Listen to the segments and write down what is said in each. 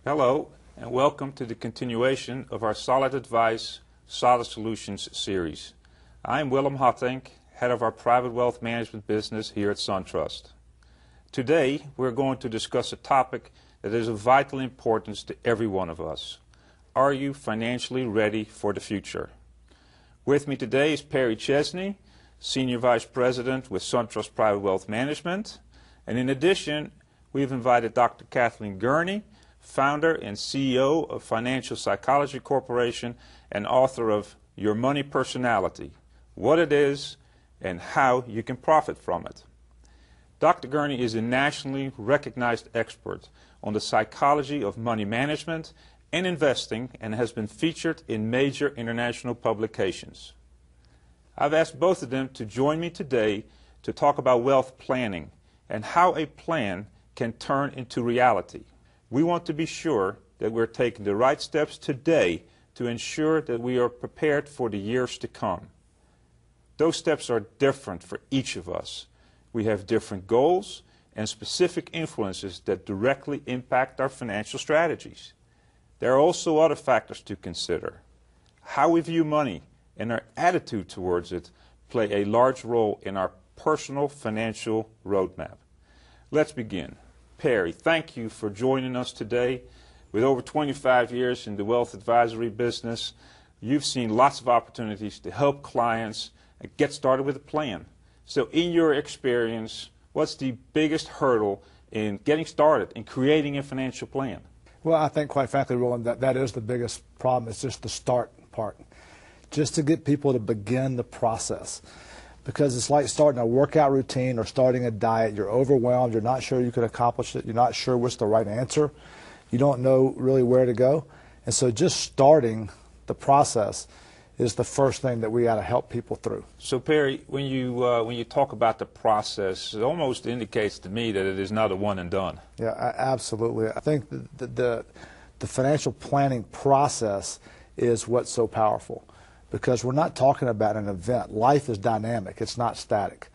Hello, and welcome to the continuation of our Solid Advice, Solid Solutions series. I'm Willem Hottink, head of our private wealth management business here at SunTrust. Today, we're going to discuss a topic that is of vital importance to every one of us. Are you financially ready for the future? With me today is Perry Chesney, Senior Vice President with SunTrust Private Wealth Management. And in addition, we've invited Dr. Kathleen Gurney, founder and CEO of Financial Psychology Corporation and author of Your Money Personality, What It Is and How You Can Profit From It. Dr. Gurney is a nationally recognized expert on the psychology of money management and investing and has been featured in major international publications. I've asked both of them to join me today to talk about wealth planning and how a plan can turn into reality. We want to be sure that we're taking the right steps today to ensure that we are prepared for the years to come. Those steps are different for each of us. We have different goals and specific influences that directly impact our financial strategies. There are also other factors to consider. How we view money and our attitude towards it play a large role in our personal financial roadmap. Let's begin. Perry, thank you for joining us today. With over 25 years in the wealth advisory business, you've seen lots of opportunities to help clients get started with a plan. So in your experience, what's the biggest hurdle in getting started in creating a financial plan? Well, I think, quite frankly, Roland, that is the biggest problem. It's just the start part. Just to get people to begin the process. Because it's like starting a workout routine or starting a diet. You're overwhelmed. You're not sure you can accomplish it. You're not sure what's the right answer. You don't know really where to go. And so just starting the process is the first thing that we got to help people through. So Perry, when you talk about the process, it almost indicates to me that it is not a one and done. Yeah, absolutely. I think the financial planning process is what's so powerful, because we're not talking about an event. Life is dynamic. It's not static.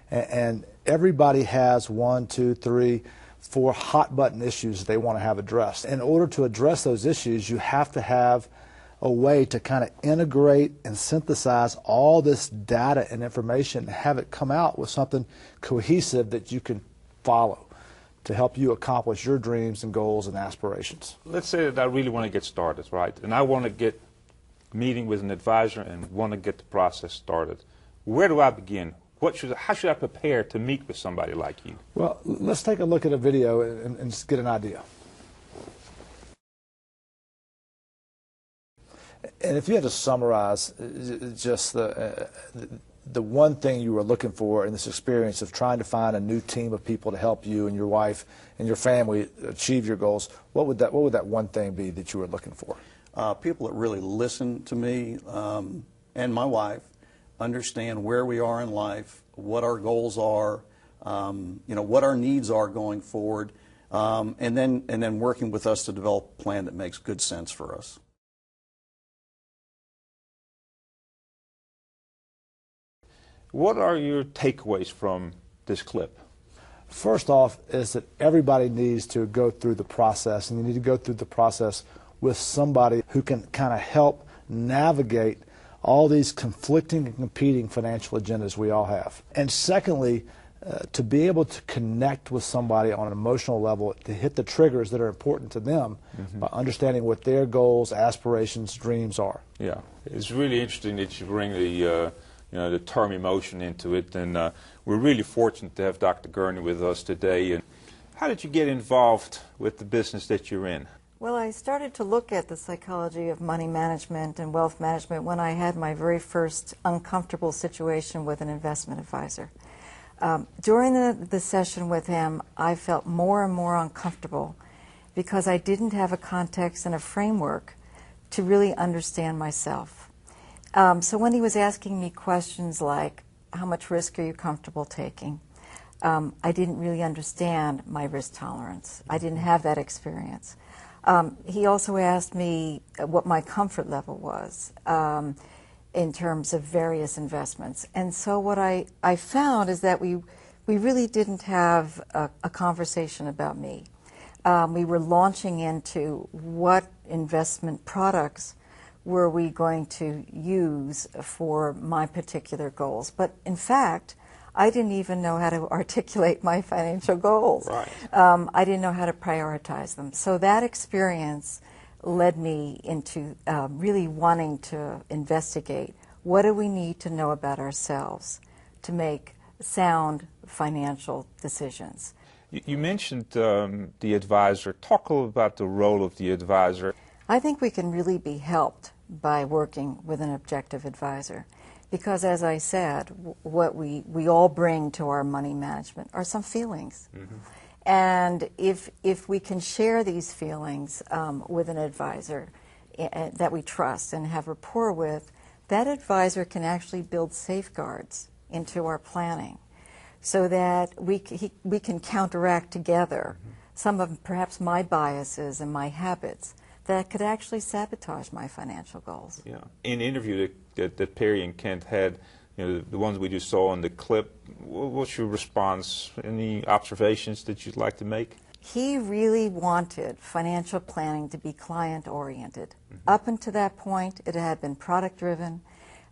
And everybody has 1, 2, 3, 4 hot button issues they want to have addressed. In order to address those issues, you have to have a way to kind of integrate and synthesize all this data and information and have it come out with something cohesive that you can follow to help you accomplish your dreams and goals and aspirations. Let's say that I really want to get started, right? And I want to get meeting with an advisor and want to get the process started. Where do I begin? How should I prepare to meet with somebody like you? Well, let's take a look at a video and just get an idea. And if you had to summarize just the one thing you were looking for in this experience of trying to find a new team of people to help you and your wife and your family achieve your goals, what would that one thing be that you were looking for? People that really listen to me and my wife, understand where we are in life, what our goals are, what our needs are going forward, and then working with us to develop a plan that makes good sense for us. What are your takeaways from this clip? First off is that everybody needs to go through the process, and you need to go through the process with somebody who can kind of help navigate all these conflicting and competing financial agendas we all have. And secondly, to be able to connect with somebody on an emotional level, to hit the triggers that are important to them by understanding what their goals, aspirations, dreams are. Yeah, it's really interesting that you bring the term emotion into it, and we're really fortunate to have Dr. Gurney with us today. And how did you get involved with the business that you're in? Well, I started to look at the psychology of money management and wealth management when I had my very first uncomfortable situation with an investment advisor. During the session with him, I felt more and more uncomfortable because I didn't have a context and a framework to really understand myself. So when he was asking me questions like, how much risk are you comfortable taking? I didn't really understand my risk tolerance. I didn't have that experience. He also asked me what my comfort level was in terms of various investments. And so what I found is that we really didn't have a conversation about me. we were launching into what investment products were we going to use for my particular goals. But in fact, I didn't even know how to articulate my financial goals. Right. I didn't know how to prioritize them. So that experience led me into really wanting to investigate what do we need to know about ourselves to make sound financial decisions. You mentioned the advisor. Talk a little about the role of the advisor. I think we can really be helped by working with an objective advisor because, as I said, what we all bring to our money management are some feelings. Mm-hmm. And if we can share these feelings with an advisor that we trust and have rapport with, that advisor can actually build safeguards into our planning so that we can counteract together some of perhaps my biases and my habits that could actually sabotage my financial goals. Yeah. In the interview that Perry and Kent had, the ones we just saw on the clip, what's your response? Any observations that you'd like to make? He really wanted financial planning to be client-oriented. Mm-hmm. Up until that point, it had been product-driven.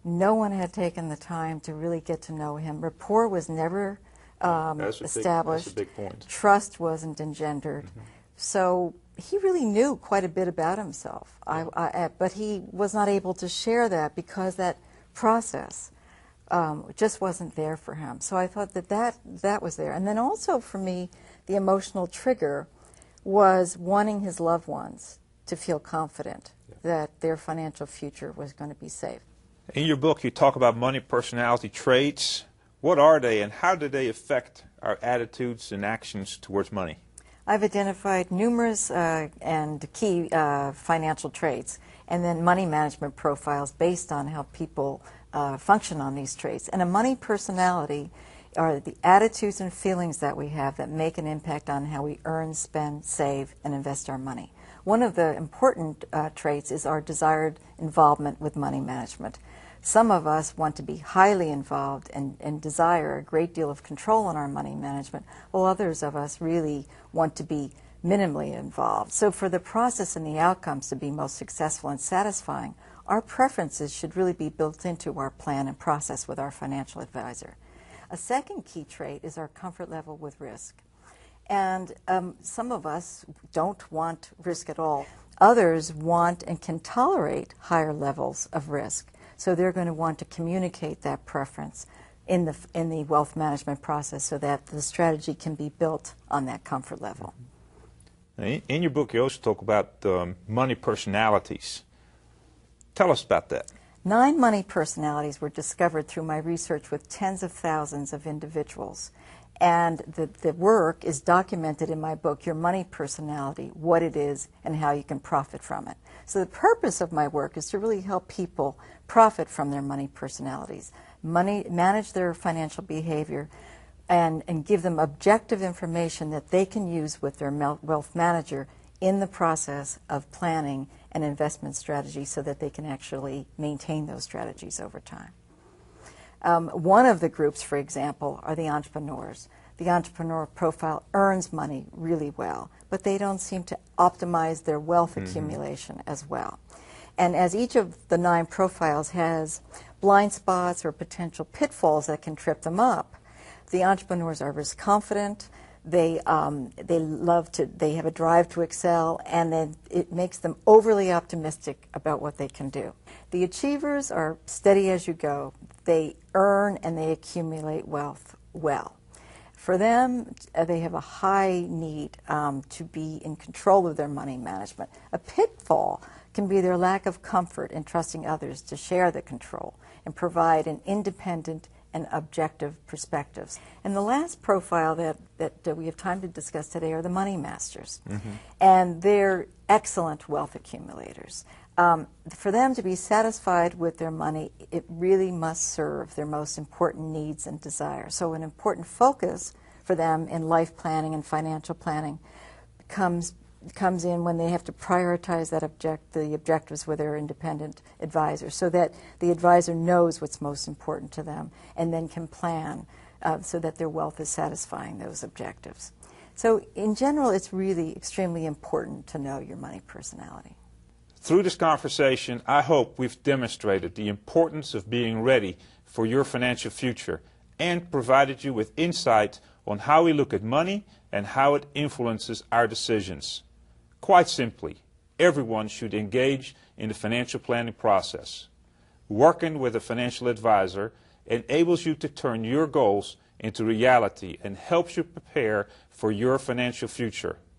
No one had taken the time to really get to know him. Rapport was never established. That's a big point. Trust wasn't engendered. Mm-hmm. So he really knew quite a bit about himself, but he was not able to share that because that process just wasn't there for him. So I thought that was there. And then also for me, the emotional trigger was wanting his loved ones to feel confident that their financial future was going to be safe. In your book, you talk about money personality traits. What are they, and how do they affect our attitudes and actions towards money? I've identified numerous and key financial traits, and then money management profiles based on how people function on these traits. And a money personality are the attitudes and feelings that we have that make an impact on how we earn, spend, save, and invest our money. One of the important traits is our desired involvement with money management. Some of us want to be highly involved and desire a great deal of control in our money management, while others of us really want to be minimally involved. So for the process and the outcomes to be most successful and satisfying, our preferences should really be built into our plan and process with our financial advisor. A second key trait is our comfort level with risk. And some of us don't want risk at all. Others want and can tolerate higher levels of risk. So they're going to want to communicate that preference in the wealth management process so that the strategy can be built on that comfort level. In your book, you also talk about money personalities. Tell us about that. 9 money personalities were discovered through my research with tens of thousands of individuals. And the work is documented in my book, Your Money Personality, what it is and how you can profit from it. So the purpose of my work is to really help people profit from their money personalities, manage their financial behavior, and give them objective information that they can use with their wealth manager in the process of planning an investment strategy so that they can actually maintain those strategies over time. One of the groups, for example, are the entrepreneurs. The entrepreneur profile earns money really well, but they don't seem to optimize their wealth accumulation as well. And as each of the 9 profiles has blind spots or potential pitfalls that can trip them up, the entrepreneurs are risk confident. They have a drive to excel, and then it makes them overly optimistic about what they can do. The achievers are steady as you go. They earn and they accumulate wealth well. For them, they have a high need to be in control of their money management. A pitfall can be their lack of comfort in trusting others to share the control and provide an independent and objective perspectives. And the last profile that we have time to discuss today are the money masters. And they're excellent wealth accumulators. For them to be satisfied with their money, it really must serve their most important needs and desires. So an important focus for them in life planning and financial planning comes in when they have to prioritize the objectives with their independent advisor so that the advisor knows what's most important to them and then can plan so that their wealth is satisfying those objectives. So in general, it's really extremely important to know your money personality. Through this conversation, I hope we've demonstrated the importance of being ready for your financial future and provided you with insight on how we look at money and how it influences our decisions. Quite simply, everyone should engage in the financial planning process. Working with a financial advisor enables you to turn your goals into reality and helps you prepare for your financial future.